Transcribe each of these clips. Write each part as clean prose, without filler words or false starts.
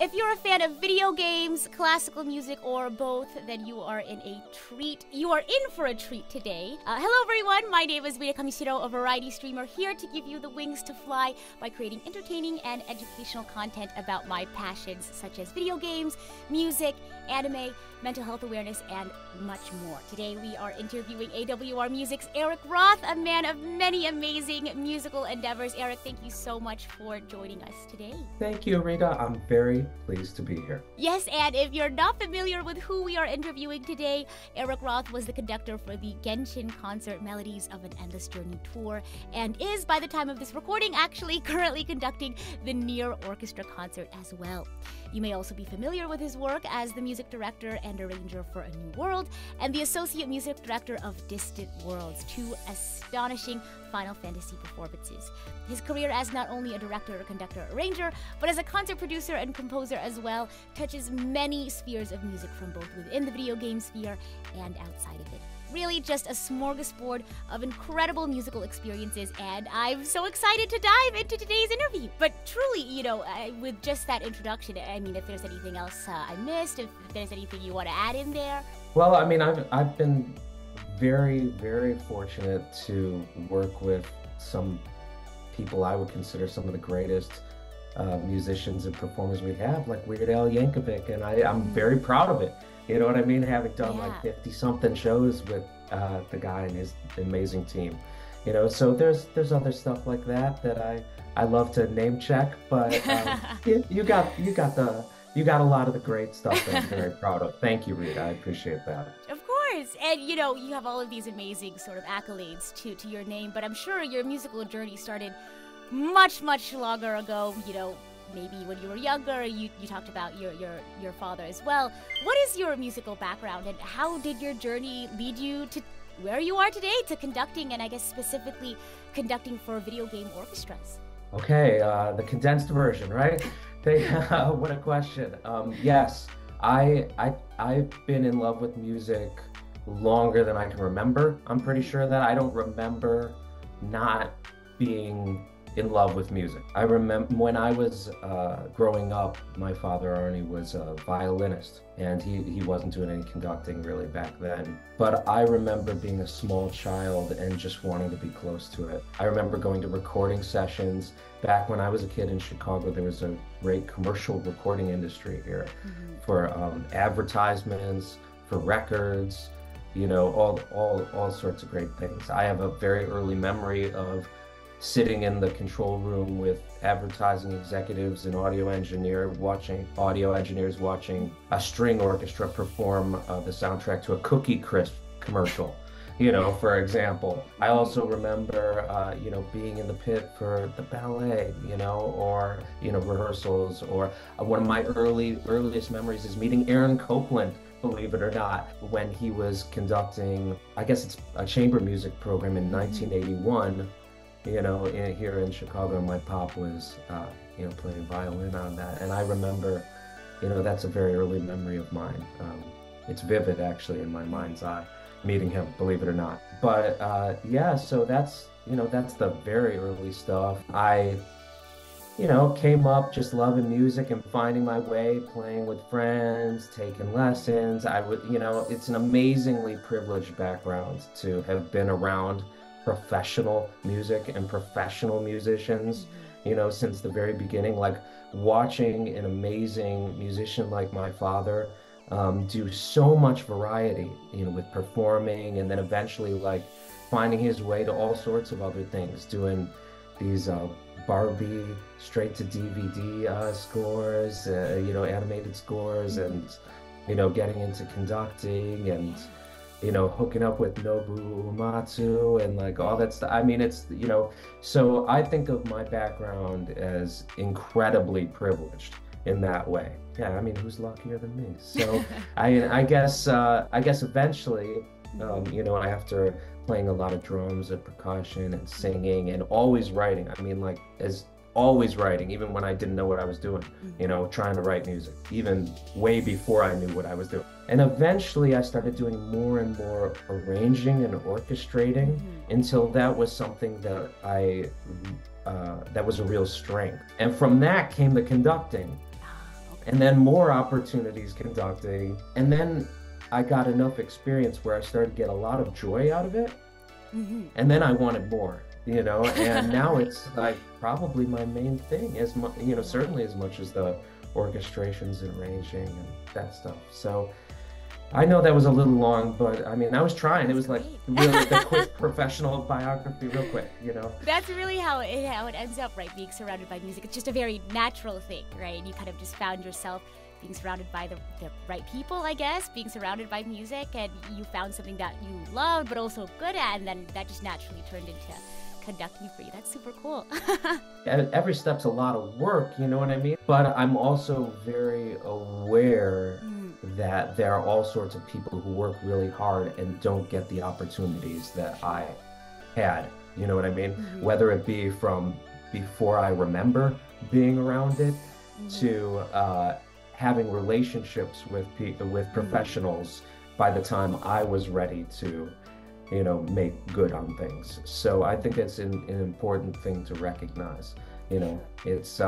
If you're a fan of video games, classical music, or both, then you are in for a treat today. Hello everyone, my name is Rita Kamishiro, a variety streamer here to give you the wings to fly by creating entertaining and educational content about my passions such as video games, music, anime, mental health awareness, and much more. Today we are interviewing AWR Music's Eric Roth, a man of many amazing musical endeavors. Eric, thank you so much for joining us today. Thank you, Rita. I'm very pleased to be here. Yes, and if you're not familiar with who we are interviewing today, Eric Roth was the conductor for the Genshin Concert Melodies of an Endless Journey tour, and is, by the time of this recording, actually currently conducting the Near Orchestra concert as well. You may also be familiar with his work as the music director and arranger for A New World and the associate music director of Distant Worlds, two astonishing Final Fantasy performances. His career as not only a director, conductor, arranger, but as a concert producer and composer as well, touches many spheres of music from both within the video game sphere and outside of it. Really just a smorgasbord of incredible musical experiences, and I'm so excited to dive into today's interview. But truly, with just that introduction, I mean, if there's anything else I missed, if there's anything you want to add in there. Well, I mean, I've been very, very fortunate to work with some people I would consider some of the greatest musicians and performers we have, like Weird Al Yankovic, and I'm very proud of it. You know what I mean? Having done like 50-something shows with the guy and his amazing team. So there's other stuff like that I love to name check, but you got a lot of the great stuff that I'm very proud of. Thank you, Rita. I appreciate that. Of course. And you have all of these amazing sort of accolades to your name, but I'm sure your musical journey started much, much longer ago, maybe when you were younger. You talked about your father as well. What is your musical background, and how did your journey lead you to where you are today, to conducting, and I guess specifically conducting for video game orchestras? Okay, the condensed version, right? What a question. Yes, I've been in love with music longer than I can remember. I'm pretty sure that I don't remember not being in love with music. I remember when I was growing up, my father Arnie was a violinist, and he wasn't doing any conducting really back then. But I remember being a small child and just wanting to be close to it. I remember going to recording sessions. Back when I was a kid in Chicago, there was a great commercial recording industry here for advertisements, for records, all sorts of great things. I have a very early memory of sitting in the control room with advertising executives and audio engineers watching a string orchestra perform the soundtrack to a Cookie Crisp commercial, for example. I also remember, being in the pit for the ballet, or, rehearsals, or one of my earliest memories is meeting Aaron Copland, believe it or not, when he was conducting, I guess it's a chamber music program in 1981, here in Chicago. My pop was, playing violin on that. And I remember, that's a very early memory of mine. It's vivid, actually, in my mind's eye, meeting him, believe it or not. But so that's the very early stuff. I, came up just loving music and finding my way, playing with friends, taking lessons. It's an amazingly privileged background to have been around professional music and professional musicians, since the very beginning. Like watching an amazing musician like my father do so much variety, with performing, and then eventually like finding his way to all sorts of other things, doing these Barbie straight to DVD scores, animated scores, and getting into conducting, and hooking up with Nobu Uematsu and like all that stuff. I mean, it's, so I think of my background as incredibly privileged in that way. Yeah, I mean, who's luckier than me? So I guess eventually, after playing a lot of drums and percussion and singing and always writing, always writing, even when I didn't know what I was doing, trying to write music, even way before I knew what I was doing. And eventually I started doing more and more arranging and orchestrating until that was something that that was a real strength. And from that came the conducting. and then more opportunities conducting. And then I got enough experience where I started to get a lot of joy out of it. And then I wanted more, and now it's like probably my main thing, as much, certainly as much as the orchestrations and arranging and that stuff. So I know that was a little long, but I mean, I was trying. It was like really the quick professional biography, real quick, That's really how it ends up, right? Being surrounded by music. It's just a very natural thing, right? You kind of just found yourself being surrounded by the right people, I guess, being surrounded by music, and you found something that you loved, but also good at, and then that just naturally turned into conducting for you. That's super cool. Every step's a lot of work, you know what I mean? But I'm also very aware that there are all sorts of people who work really hard and don't get the opportunities that I had, you know what I mean? Whether it be from before I remember being around it to having relationships with professionals by the time I was ready to, make good on things. So I think it's an important thing to recognize. It's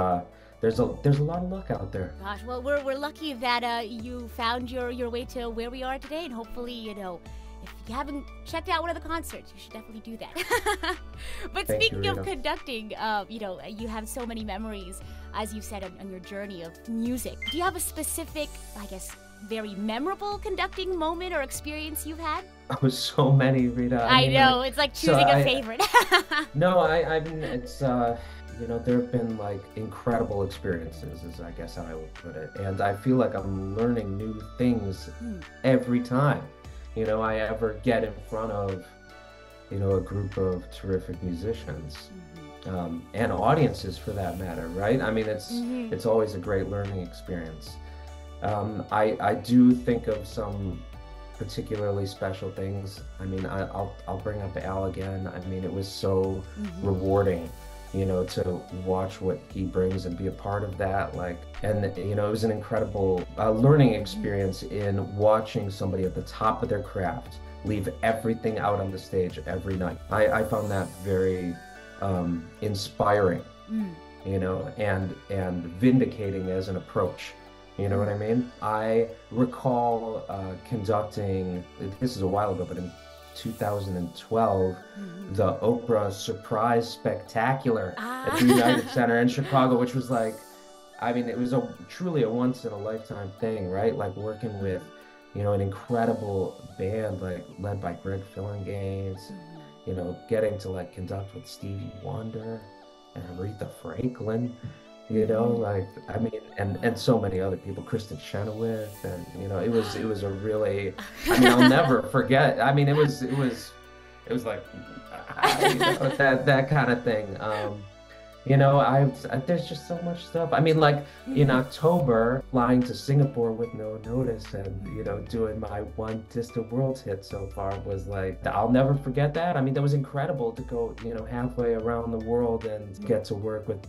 there's a lot of luck out there. Gosh, well, we're lucky that you found your way to where we are today, and hopefully, if you haven't checked out one of the concerts, you should definitely do that. But speaking of conducting, you have so many memories, as you said, on your journey of music. Do you have a specific, I guess, very memorable conducting moment or experience you've had? Oh, so many, Rita. I know, it's like choosing a favorite. No, I mean, it's, there have been like incredible experiences, is I guess how I would put it. And I feel like I'm learning new things every time, I ever get in front of, a group of terrific musicians. And audiences for that matter, right? I mean, it's always a great learning experience. I do think of some particularly special things. I mean, I'll bring up Al again. I mean, it was so rewarding, to watch what he brings and be a part of that. And it was an incredible learning experience in watching somebody at the top of their craft leave everything out on the stage every night. I found that very inspiring, and vindicating as an approach. You know what I mean? I recall conducting, this is a while ago, but in 2012, the Oprah Surprise Spectacular at the United Center in Chicago, which was like, I mean, it was truly a once-in-a-lifetime thing, right? Like working with, an incredible band, led by Greg Fillinganes, getting to conduct with Stevie Wonder and Aretha Franklin. I mean, and so many other people, Kristen Chenoweth, and it was a really, I mean, I'll never forget. I mean, it was like that kind of thing. There's just so much stuff. I mean, in October, flying to Singapore with no notice and, doing my one Distant Worlds hit so far was I'll never forget that. I mean, that was incredible to go, halfway around the world and get to work with,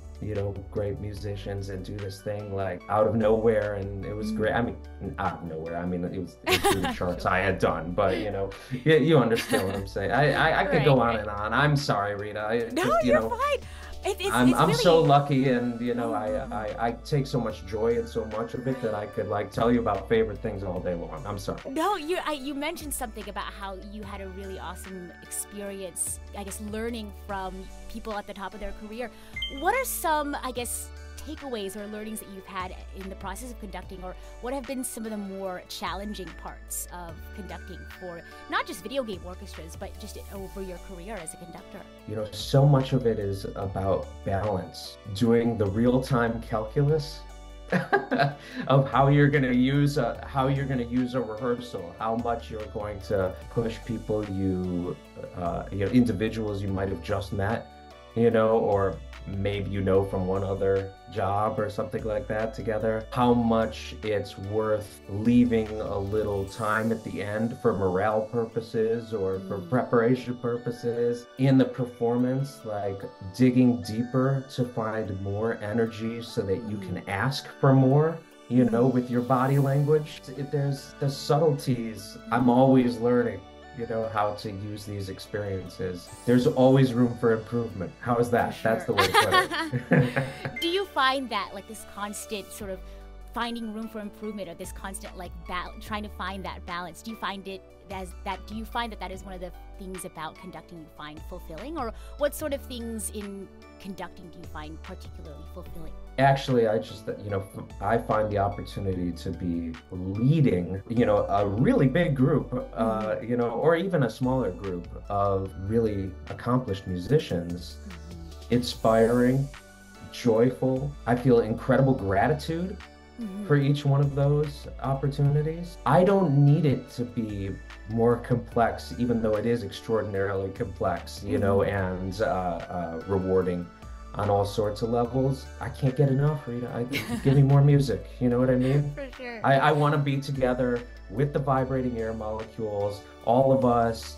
great musicians and do this thing out of nowhere. And it was great. I mean, out of nowhere. I mean, it was through the charts I had done, but, you understand what I'm saying. I could go on and on. I'm sorry, Rita. You're fine. I'm really... so lucky, and I take so much joy in so much of it that I could tell you about favorite things all day long. I'm sorry. No, you mentioned something about how you had a really awesome experience, I guess, learning from people at the top of their career. What are some, I guess, takeaways or learnings that you've had in the process of conducting, or what have been some of the more challenging parts of conducting for not just video game orchestras, but just over your career as a conductor? So much of it is about balance, doing the real-time calculus of how you're going to use a rehearsal, how much you're going to push people individuals you might have just met, or maybe from one other job or something like that together, how much it's worth leaving a little time at the end for morale purposes or for preparation purposes in the performance, digging deeper to find more energy so that you can ask for more, with your body language. There's the subtleties I'm always learning. How to use these experiences. There's always room for improvement. How is that? Sure. That's the way to put it. Do you find that this constant sort of finding room for improvement, or this constant like trying to find that balance? Do you find it as that? Do you find that that is one of the things about conducting you find fulfilling, or what sort of things in conducting do you find particularly fulfilling? Actually, I find the opportunity to be leading, a really big group, or even a smaller group of really accomplished musicians, inspiring, joyful. I feel incredible gratitude for each one of those opportunities. I don't need it to be more complex, even though it is extraordinarily complex, and rewarding on all sorts of levels. I can't get enough, Rita. Give me more music, you know what I mean? For sure. I want to be together with the vibrating air molecules, all of us,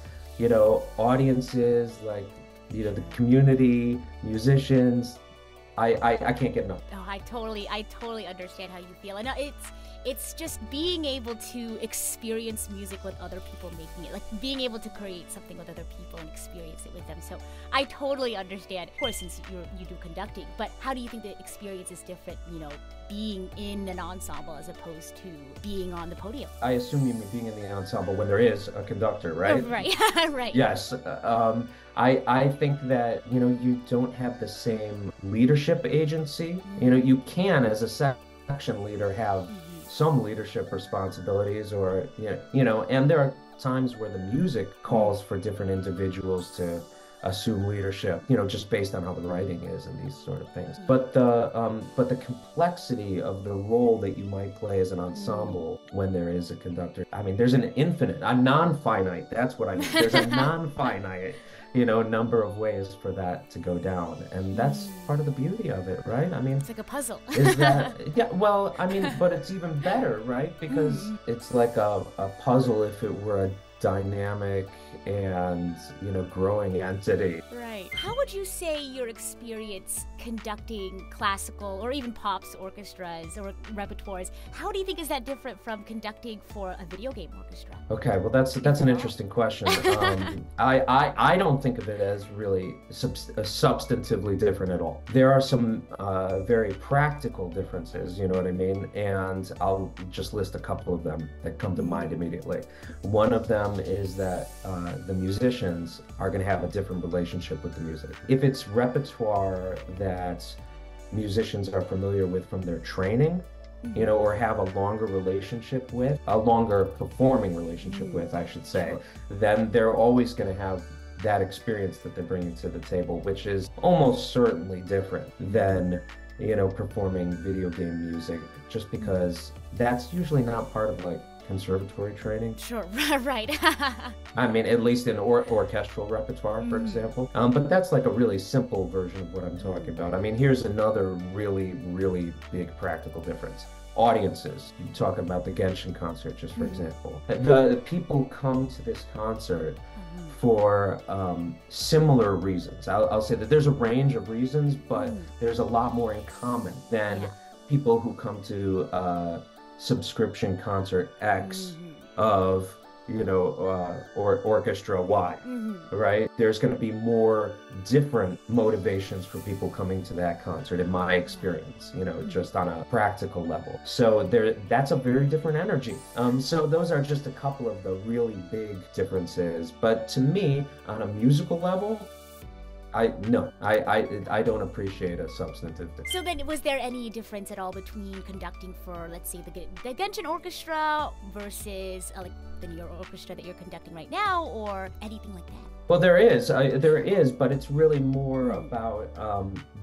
audiences, like, the community, musicians. I can't get enough. Oh, I totally understand how you feel. And it's just being able to experience music with other people making it, like being able to create something with other people and experience it with them. So I totally understand, of course, since you do conducting, but how do you think the experience is different, being in an ensemble as opposed to being on the podium? I assume you mean being in the ensemble when there is a conductor, right? Right, right. Yes. I think that, you don't have the same leadership agency. You can, as a section leader, have some leadership responsibilities, or, and there are times where the music calls for different individuals to assume leadership, just based on how the writing is and these sort of things. But the complexity of the role that you might play as an ensemble when there is a conductor, I mean, there's a non-finite, that's what I mean. There's a non-finite, number of ways for that to go down. And that's part of the beauty of it, right? I mean, it's like a puzzle. Is that, yeah, well, I mean, but it's even better, right? Because it's like a puzzle if it were a dynamic and growing entity. Right. How would you say your experience conducting classical or even pops orchestras or repertoires, how do you think is that different from conducting for a video game orchestra? Okay, well that's an interesting question. I don't think of it as really substantively different at all. There are some very practical differences, you know what I mean? And I'll just list a couple of them that come to mind immediately. One of them is that the musicians are going to have a different relationship with the music. If it's repertoire that musicians are familiar with from their training, or have a longer relationship with, a longer performing relationship with, I should say, then they're always going to have that experience that they're bringing to the table, which is almost certainly different than, performing video game music, just because that's usually not part of like conservatory training. Sure, right. I mean, at least in orchestral repertoire, for example. But that's like a really simple version of what I'm talking about. I mean, here's another really, really big practical difference. Audiences. You talk about the Genshin Concert, just for example. The people come to this concert for similar reasons. I'll say that there's a range of reasons, but there's a lot more in common than people who come to subscription concert X of, or orchestra Y, right? There's going to be more different motivations for people coming to that concert, in my experience, just on a practical level. So that's a very different energy. So those are just a couple of the really big differences. But to me, on a musical level, I don't appreciate a substantive difference. So then, was there any difference at all between conducting for, let's say, the Genshin Orchestra versus like the New York Orchestra that you're conducting right now, or anything like that? Well, there is, but it's really more about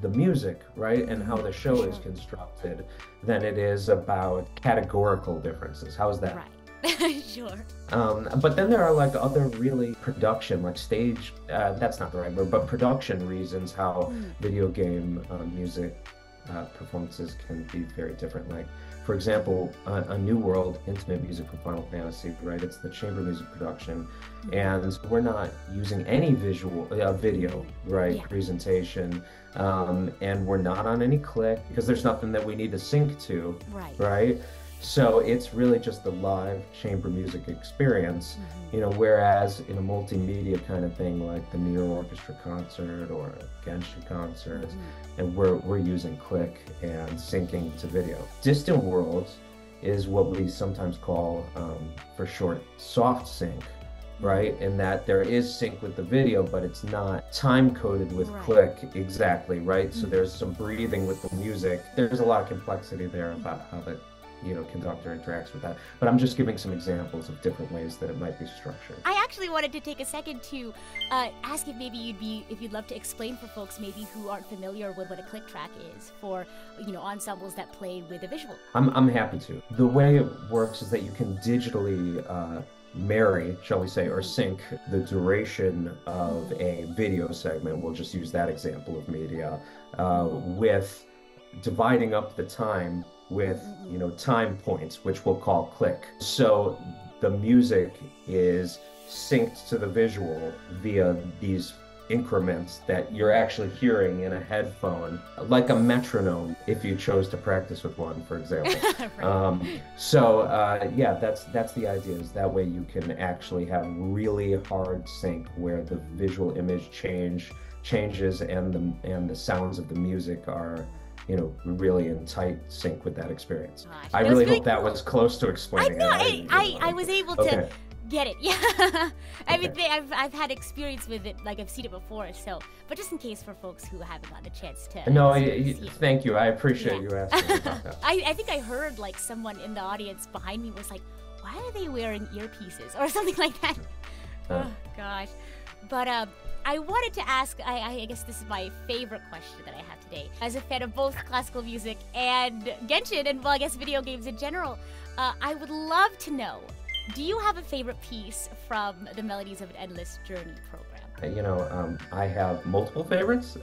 the music, right, and how the show is constructed than it is about categorical differences. How's that? Right. Sure. But then there are like other really production, like stage, that's not the right word, but production reasons how video game music performances can be very different. Like, for example, a New World intimate music for Final Fantasy, right? It's the chamber music production, and we're not using any video, right? Presentation, and we're not on any click because there's nothing that we need to sync to, right? So it's really just the live chamber music experience, whereas in a multimedia kind of thing like the New York Orchestra concert or Genshin Concert, and we're using click and syncing to video. Distant worlds is what we sometimes call, for short, soft sync, right? In that there is sync with the video, but it's not time coded with click exactly, right? So there's some breathing with the music. There's a lot of complexity there about how the conductor interacts with that. But I'm just giving some examples of different ways that it might be structured. I actually wanted to take a second to ask if maybe if you'd love to explain for folks maybe who aren't familiar with what a click track is for, ensembles that play with a visual. I'm happy to. The way it works is that you can digitally marry, shall we say, or sync the duration of a video segment. We'll just use that example of media with dividing up the time with time points, which we'll call click. So the music is synced to the visual via these increments that you're actually hearing in a headphone, like a metronome if you chose to practice with one, for example. Yeah, that's the idea, is that way you can actually have really hard sync where the visual image changes and the sounds of the music are really in tight sync with that experience. Gosh, I really hope that was close to explaining it. I was able to get it. Yeah. I mean, I've had experience with it, like I've seen it before. So, but just in case for folks who haven't gotten a chance to. No, thank you. I appreciate you asking about that. I think I heard like someone in the audience behind me was like, "Why are they wearing earpieces?" or something like that. Oh gosh. But I wanted to ask, I guess this is my favorite question that I have today. As a fan of both classical music and Genshin, and well, I guess video games in general, I would love to know, do you have a favorite piece from the Melodies of an Endless Journey program? I have multiple favorites.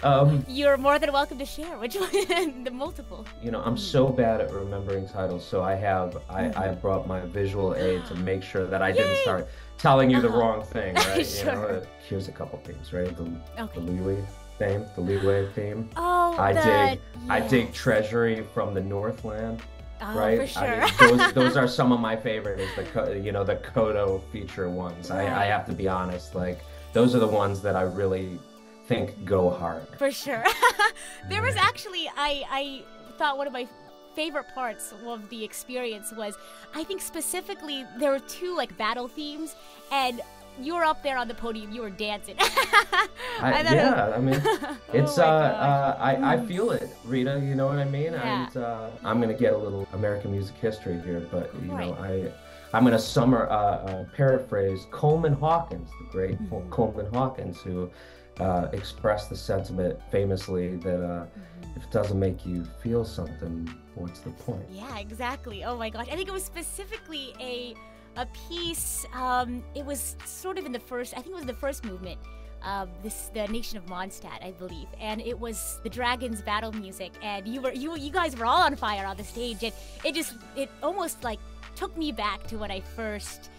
You're more than welcome to share which one, the multiple. I'm so bad at remembering titles, so I brought my visual aid to make sure that I didn't start telling you the wrong thing, right? Sure. Here's a couple themes, right? The Liyue theme. Oh, I dig Treasury from the Northland. Oh, right? For sure. Those are some of my favorites. The Kodo feature ones. Right. I have to be honest. Like, those are the ones that I really think go hard. For sure. There was actually, I thought one of my favorite parts of the experience was, I think specifically there were two like battle themes, and you were up there on the podium, you were dancing. I mean, it's I feel it, Rita. You know what I mean? Yeah. And I'm gonna get a little American music history here, but I'm gonna paraphrase Coleman Hawkins, the great Coleman Hawkins, who expressed the sentiment famously that if it doesn't make you feel something, what's the point? Yeah, exactly. Oh my gosh, I think it was specifically a piece. It was sort of in the first, I think it was the first movement. The Nation of Mondstadt, I believe, and it was the Dragons battle music, and you guys were all on fire on the stage, and it almost like took me back to when I first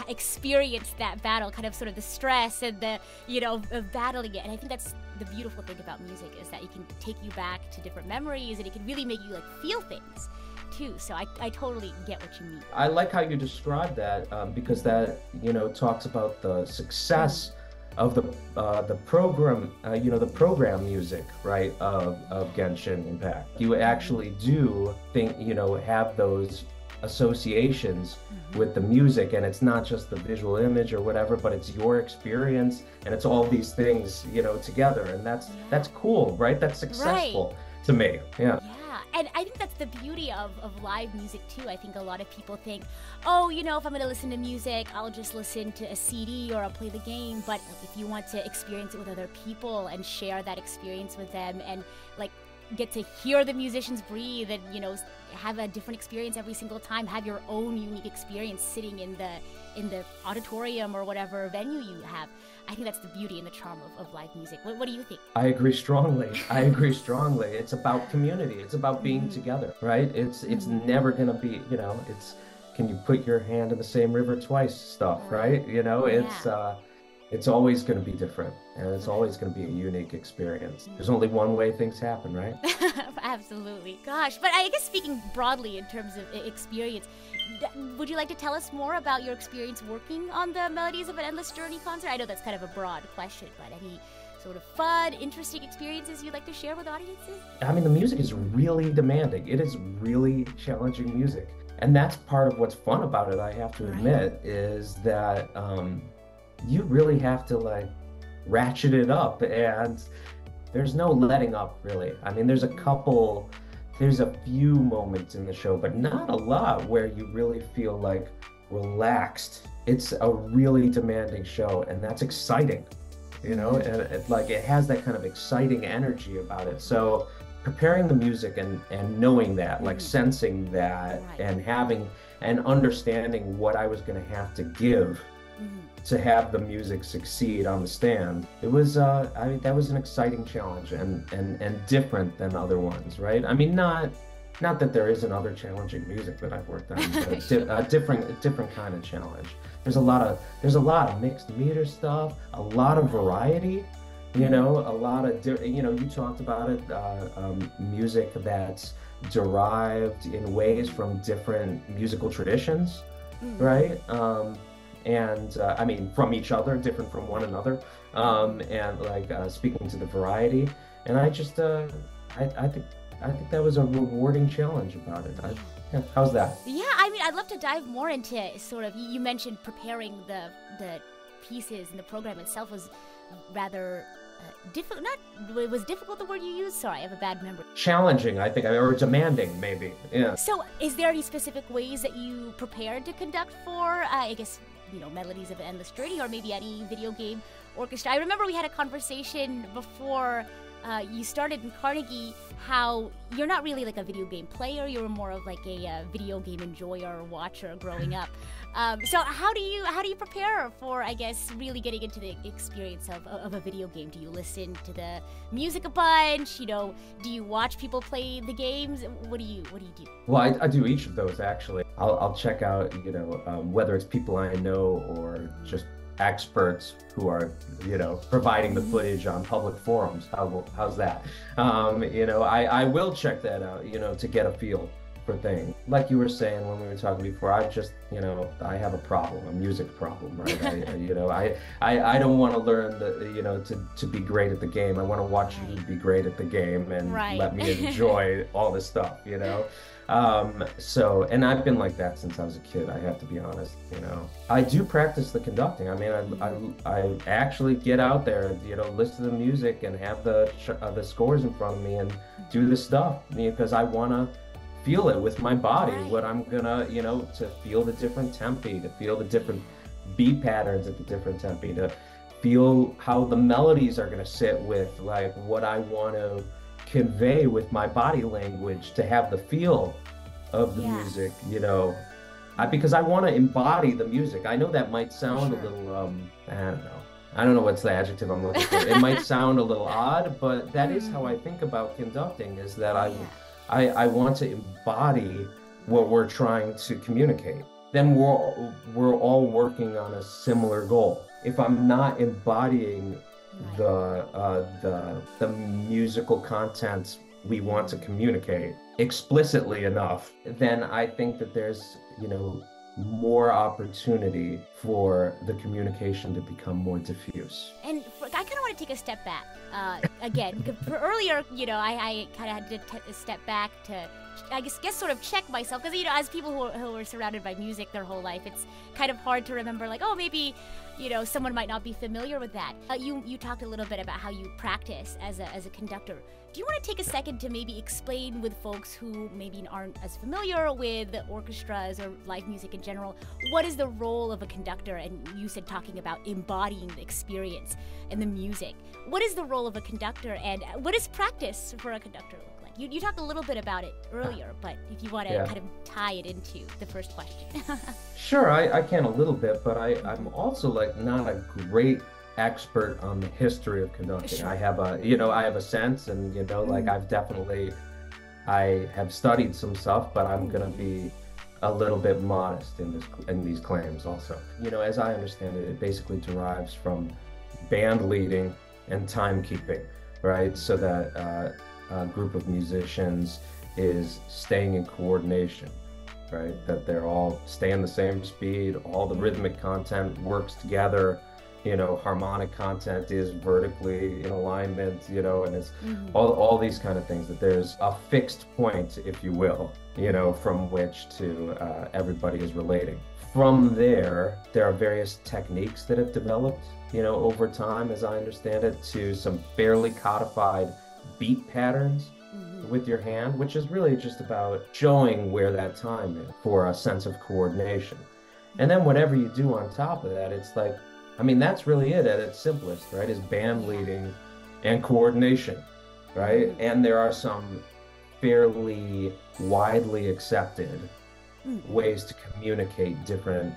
experienced that battle, kind of sort of the stress and the of battling it. And I think that's the beautiful thing about music, is that it can take you back to different memories, and it can really make you like feel things too. So I totally get what you mean. I like how you describe that, because that talks about the success of the program, the program music, right, of Genshin Impact. You actually do think, have those associations with the music, and it's not just the visual image or whatever, but it's your experience, and it's all these things, together, and that's cool, right? That's successful to me. Yeah. And I think that's the beauty of live music too. I think a lot of people think, oh, if I'm going to listen to music, I'll just listen to a CD or I'll play the game. But if you want to experience it with other people and share that experience with them, and like get to hear the musicians breathe, and have a different experience every single time, have your own unique experience sitting in the auditorium or whatever venue you have. I think that's the beauty and the charm of live music. What do you think? I agree strongly. It's about community. It's about being together, right? It's never gonna be, it's, can you put your hand in the same river twice stuff, right? it's always going to be different, and it's always going to be a unique experience. There's only one way things happen, right? Absolutely. Gosh, but I guess speaking broadly in terms of experience, would you like to tell us more about your experience working on the Melodies of an Endless Journey concert? I know that's kind of a broad question, but any sort of fun, interesting experiences you'd like to share with audiences? I mean, the music is really demanding. It is really challenging music. And that's part of what's fun about it, I have to admit, is that you really have to like ratchet it up, and there's no letting up really. I mean, there's a few moments in the show, but not a lot where you really feel like relaxed. It's a really demanding show, and that's exciting, you know, and it has that kind of exciting energy about it. So preparing the music and knowing that, like sensing that, and having and understanding what I was going to have to give to have the music succeed on the stand. It was, I mean, that was an exciting challenge and different than other ones, right? I mean, not that there isn't other challenging music that I've worked on, but a different kind of challenge. There's a lot of mixed meter stuff, a lot of variety, you know, a lot of, you know, you talked about it, music that's derived in ways from different musical traditions, right? I mean, from each other, different from one another, and like speaking to the variety. And I just, I think that was a rewarding challenge about it. Yeah, how's that? Yeah, I mean, I'd love to dive more into sort of, you mentioned preparing the pieces, and the program itself was rather difficult. Was difficult the word you used? Sorry, I have a bad memory. Challenging, I think, or demanding, maybe. Yeah. So, is there any specific ways that you prepared to conduct for, I guess, you know, Melodies of an Endless Journey, or maybe any video game orchestra? I remember we had a conversation before you started in Carnegie, how you're not really like a video game player, you were more of like a video game enjoyer or watcher growing up. So how do you prepare for, I guess, really getting into the experience of a video game? Do you listen to the music a bunch? You know, do you watch people play the games? What do you do? Well, I do each of those actually. I'll check out, you know, whether it's people I know or just experts who are, you know, providing the footage on public forums. How's that? You know, I will check that out, you know, to get a feel for things. Like you were saying when we were talking before, I just, you know, I have a problem, a music problem, right? You know, I don't want to learn you know, to be great at the game. I want to watch you be great at the game and let me enjoy all this stuff, you know? So, and I've been like that since I was a kid, I have to be honest, you know. I do practice the conducting. I mean, I actually get out there, you know, listen to the music and have the scores in front of me and do the stuff, because I want to feel it with my body, what I'm gonna, you know, to feel the different tempi, to feel the different beat patterns at the different tempi, to feel how the melodies are gonna sit with like what I want to convey with my body language, to have the feel of the music, you know, because I want to embody the music. I know that might sound a little, I don't know what's the adjective I'm looking for. It might sound a little odd, but that is how I think about conducting, is that I want to embody what we're trying to communicate. Then we're all working on a similar goal. If I'm not embodying the musical content we want to communicate explicitly enough, then I think that there's, you know, more opportunity for the communication to become more diffuse. And I kind of want to take a step back again. Earlier, you know, I kind of had to take a step back to, I guess sort of check myself, because, you know, as people who are surrounded by music their whole life, it's kind of hard to remember, like, oh, maybe, you know, someone might not be familiar with that. You talked a little bit about how you practice as a conductor. Do you want to take a second to maybe explain with folks who maybe aren't as familiar with orchestras or live music in general, what is the role of a conductor? And you said talking about embodying the experience and the music. What is the role of a conductor, and what does practice for a conductor look like? You talked a little bit about it earlier, but if you want to kind of tie it into the first question. Sure, I can a little bit, but I'm also like not a great expert on the history of conducting. Sure. I have a sense, and, you know, like I have studied some stuff, but I'm gonna be a little bit modest in these claims also. You know, as I understand it, it basically derives from band leading and timekeeping, right? So that a group of musicians is staying in coordination, right? That they're all staying the same speed, all the rhythmic content works together, you know, harmonic content is vertically in alignment, you know, and it's all these kind of things, that there's a fixed point, if you will, you know, from which to everybody is relating. From there are various techniques that have developed, you know, over time, as I understand it, to some fairly codified beat patterns with your hand, which is really just about showing where that time is for a sense of coordination. And then whatever you do on top of that, it's like, I mean, that's really it at its simplest, right? Is band leading and coordination, right? And there are some fairly widely accepted ways to communicate different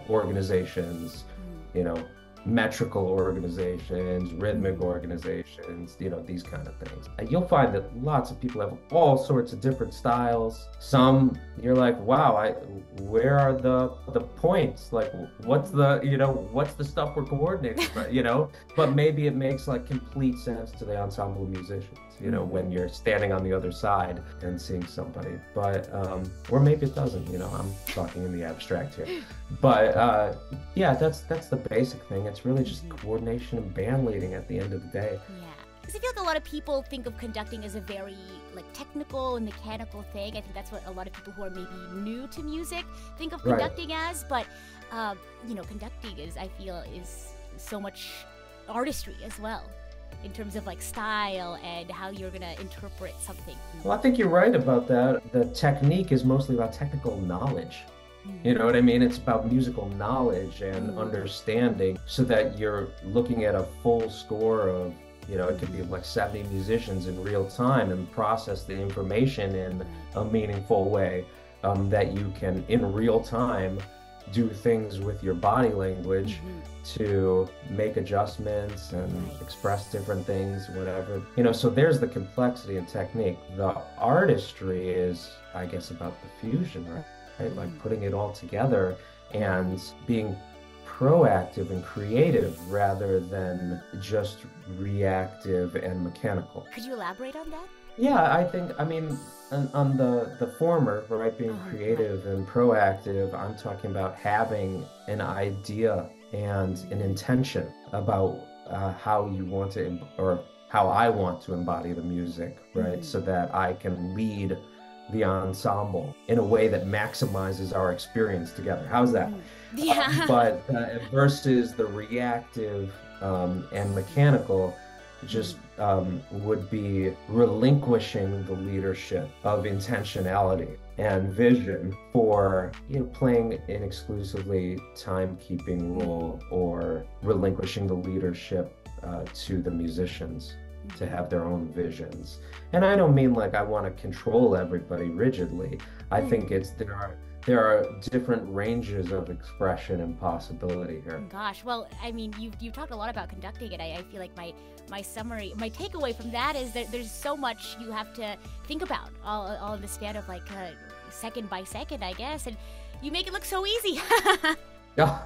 organizations, you know, metrical organizations, rhythmic organizations, you know, these kind of things. And you'll find that lots of people have all sorts of different styles. Some you're like, wow, where are the points? Like, what's the, you know, what's the stuff we're coordinating, you know? But maybe it makes like complete sense to the ensemble musicians, you know, when you're standing on the other side and seeing somebody. But or maybe it doesn't, you know, I'm talking in the abstract here. But yeah, that's the basic thing. It's really just coordination and band leading at the end of the day. Yeah, because I feel like a lot of people think of conducting as a very like technical and mechanical thing. I think that's what a lot of people who are maybe new to music think of conducting as. But you know, conducting I feel is so much artistry as well, in terms of like style and how you're gonna interpret something. Well, I think you're right about that. The technique is mostly about technical knowledge. You know what I mean? It's about musical knowledge and understanding, so that you're looking at a full score of, you know, it could be like 70 musicians in real time, and process the information in a meaningful way, that you can in real time do things with your body language to make adjustments and express different things, whatever. You know, so there's the complexity and technique. The artistry is, I guess, about the fusion, right? Like putting it all together and being proactive and creative rather than just reactive and mechanical. Could you elaborate on that? Yeah, I think, I mean, on the former, right, being creative and proactive, I'm talking about having an idea and an intention about how you want to, or how I want to embody the music, right? So that I can lead the ensemble in a way that maximizes our experience together. How's that? Yeah. But versus the reactive and mechanical, just would be relinquishing the leadership of intentionality and vision for, you know, playing an exclusively timekeeping role, or relinquishing the leadership to the musicians to have their own visions. And I don't mean like I want to control everybody rigidly. I think it's there are different ranges of expression and possibility here. Gosh, well, I mean, you've talked a lot about conducting, and I feel like my summary, my takeaway from that is that there's so much you have to think about, all in the span of like second by second, I guess, and you make it look so easy. Yeah.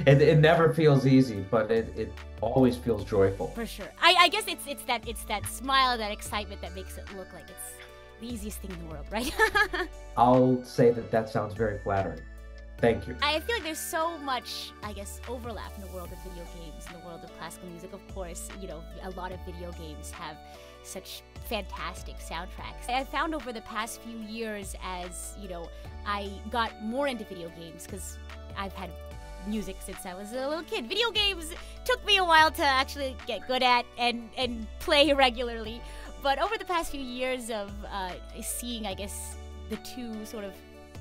It never feels easy, but it always feels joyful. For sure. I guess it's that smile, that excitement that makes it look like it's the easiest thing in the world, right? I'll say that sounds very flattering. Thank you. I feel like there's so much, I guess, overlap in the world of video games, in the world of classical music. Of course, you know, a lot of video games have such fantastic soundtracks. I found over the past few years, as, you know, I got more into video games, because I've had music since I was a little kid. Video games took me a while to actually get good at and play regularly. But over the past few years of seeing, I guess, the two sort of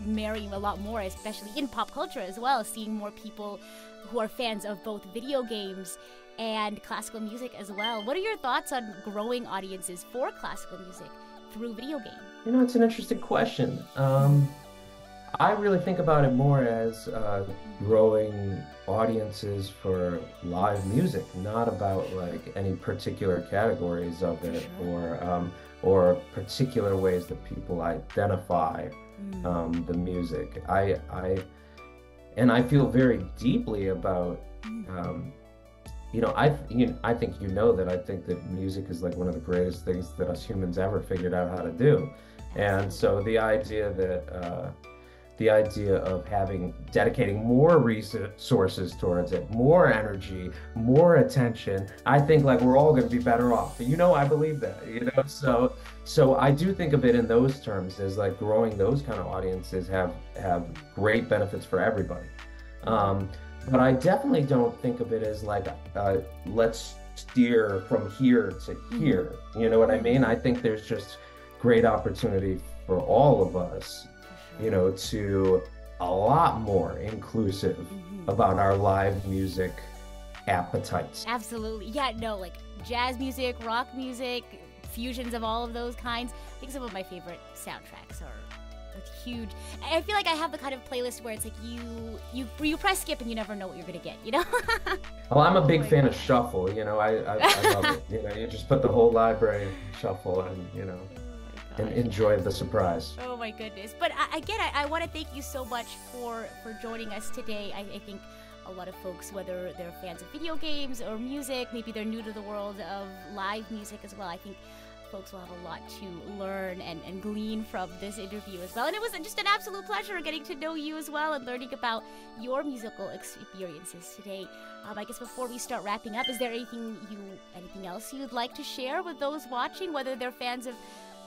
marry a lot more, especially in pop culture as well, seeing more people who are fans of both video games and classical music as well. What are your thoughts on growing audiences for classical music through video games? You know, it's an interesting question. I really think about it more as growing audiences for live music, not about like any particular categories of it, or particular ways that people identify the music. And I feel very deeply about, I think that I think that music is like one of the greatest things that us humans ever figured out how to do. And so the idea of dedicating more resources towards it, more energy, more attention, I think like we're all going to be better off. I believe that, so I do think of it in those terms as like growing those kind of audiences have great benefits for everybody. But I definitely don't think of it as like, let's steer from here to here. You know what I mean? I think there's just great opportunity for all of us, to a lot more inclusive about our live music appetites. Absolutely. Yeah, no, like jazz music, rock music, fusions of all of those kinds. I think some of my favorite soundtracks are huge. I feel like I have the kind of playlist where it's like you press skip and you never know what you're gonna get, Well, I'm a big fan of shuffle, I love it. You just put the whole library in shuffle and, and enjoy the surprise. Oh my goodness. But I want to thank you so much for joining us today. I think a lot of folks, whether they're fans of video games or music, maybe they're new to the world of live music as well, I think folks will have a lot to learn and glean from this interview as well. And it was just an absolute pleasure getting to know you as well and learning about your musical experiences today. I guess before we start wrapping up, is there anything else you'd like to share with those watching, whether they're fans of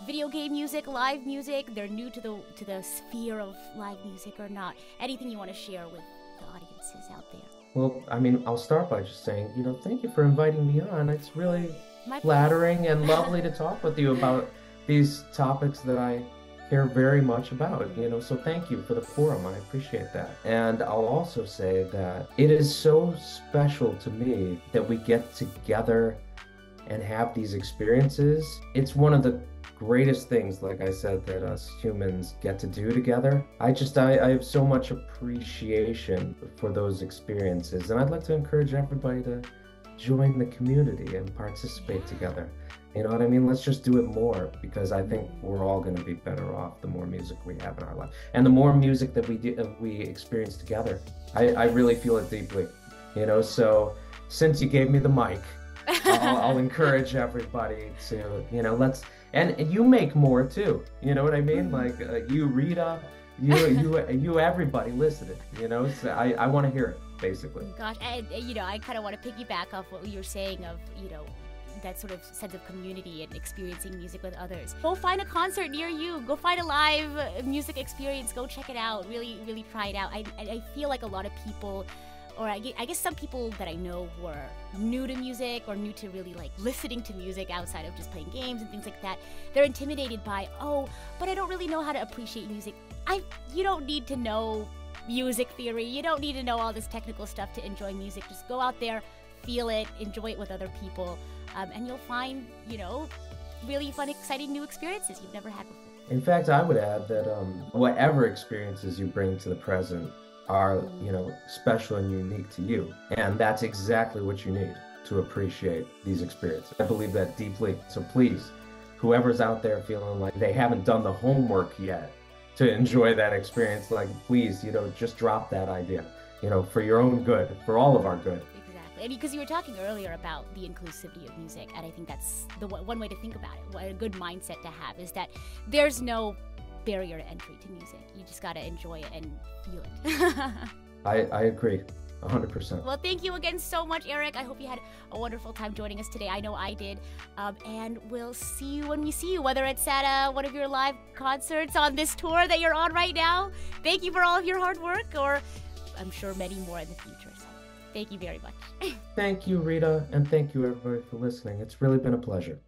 video game music, live music, they're new to the sphere of live music or not? Anything you want to share with the audiences out there? Well, I'll start by just saying, thank you for inviting me on. It's really flattering and lovely to talk with you about these topics that I care very much about, so thank you for the forum. I appreciate that. And I'll also say that it is so special to me that we get together and have these experiences. It's one of the greatest things, like I said, that us humans get to do together. I have so much appreciation for those experiences, and I'd like to encourage everybody to join the community and participate together. You know what I mean? Let's just do it more, because I think we're all going to be better off the more music we have in our life, and the more music that we experience together. I really feel it deeply, so since you gave me the mic, I'll encourage everybody to, and you make more too, you know what I mean? Like you, Rita, you everybody listening, so I want to hear it, basically. Gosh, and I kind of want to piggyback off what you're saying of, that sort of sense of community and experiencing music with others. Go find a concert near you. Go find a live music experience. Go check it out. Really, really try it out. I feel like a lot of people, or I guess some people that I know who are new to music or new to really like listening to music outside of just playing games and things like that, they're intimidated by, but I don't really know how to appreciate music. You don't need to know music theory. You don't need to know all this technical stuff to enjoy music. Just go out there, feel it, enjoy it with other people, and you'll find, really fun, exciting new experiences you've never had before. In fact, I would add that whatever experiences you bring to the present are, special and unique to you. And that's exactly what you need to appreciate these experiences. I believe that deeply. So please, whoever's out there feeling like they haven't done the homework yet to enjoy that experience, like, please, just drop that idea, for your own good, for all of our good. Exactly. And because you were talking earlier about the inclusivity of music, and I think that's the one way to think about it. A good mindset to have is that there's no barrier to entry to music. You just got to enjoy it and feel it. I agree. 100%. Well, thank you again so much, Eric. I hope you had a wonderful time joining us today. I know I did. And we'll see you when we see you, whether it's at one of your live concerts on this tour that you're on right now. Thank you for all of your hard work, or I'm sure many more in the future. So thank you very much. Thank you, Rita, and thank you, everybody, for listening. It's really been a pleasure.